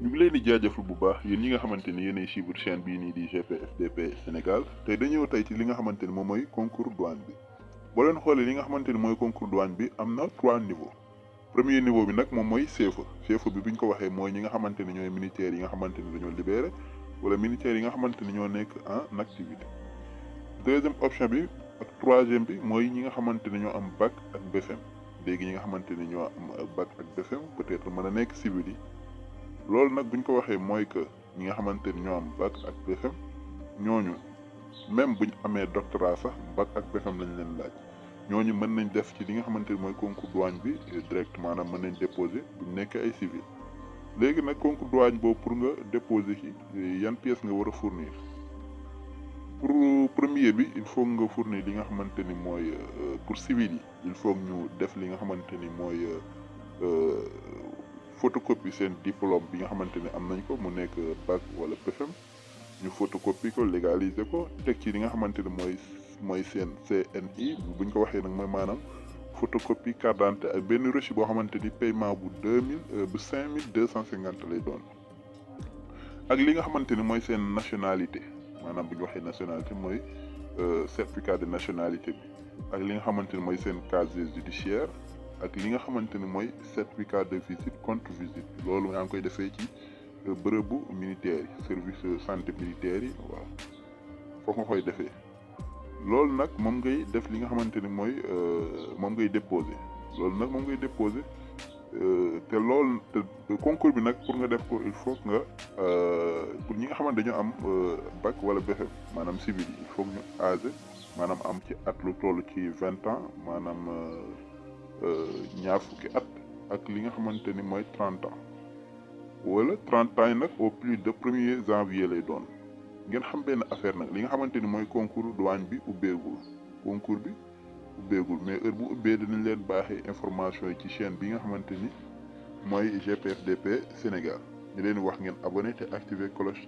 ñu ngi leen di jaajëfal bu baax yéen ñi nga xamante ni yéenay suivre chaîne bii nii di GPFDP Sénégal tey dañoo tey ci li nga xamante ni moom mooy concours douane bi boo leen xoolee li nga xamante ni mooy concours douane bi am na 3 niveaux premier niveau bi nag moom mooy CFEE bi bu ñu ko waxee mooy ñi nga xamante ni ñooy militaires yi nga xamante ni dañoo libéré wala militaires yi nga xamante ni ñoo nekk en activité deuxième option bi ak troisième bi mooy ñi nga xamante ni ñoo am bac ak BFEM léegi ñi nga xamante ni ñoo am bac ak BFEM peut-être mën a nekk civil yi. loolu nag buñ ko waxee mooy que ñi nga xamante ni ñoo am bac ak BFEM ñooñu même buñ amee doctorat sax bac ak BFEM lañ leen laaj ñooñu mën nañ def ci li nga xamante ni mooy concours douane bi directement maanaam mën nañ déposer buñ nekkee ay civil léegi nag concours douane boobu pour nga déposer ci yan pièces nga war a fournir pour premier bi il faut nga fournir li nga xamante ni mooy pour civil yi il faut ñu def li nga xamante ni mooy photocopie seen diplôme bi nga xamante ne am nañ ko mu nekk bac wala BFEM ñu photocopie ko légaliser ko teg ci li nga xamante ne mooy seen CNI buñ ko waxee nag mooy maanaam photocopie carte d'identité ak benn reçu boo xamante ni paiement bu 5250 lay doon ak li nga xamante ni mooy seen nationalité maanaam bu ñu waxee nationalité mooy certificat de nationalité bi ak li nga xamante ni mooy seen casier judiciaire ak li nga xamante ni mooy certificat de visite contre visite loolu nga koy defee ci bërëbu militaire yi service santé militaire yi waaw foofu nga koy defee loolu nag moom ngay def li nga xamante ni mooy moom ngay déposer loolu nag moom ngay déposer te loolu te concours bi nag pour nga def ko il faut nga pour ñi nga xamante dañoo am bac wala BFEM maanaam civil yi il faut ñu âgé maanaam am ci at lu toll ci 20 ans maanaam ñaar fukki at ak li nga xamante ni mooy 30 ans wala 30 ans yi nag au plus de 1er janvier lay doon ngeen xam benn affaire nag li nga xamante ni mooy concours douane bi ubbeegul concours bi ubbeegul mais heure bu ubbee dinañ leen baaxee information yi ci chaîne bi nga xamante ni mooy GPFDP Sénégal ñu leen wax ngeen abonné te activer cloche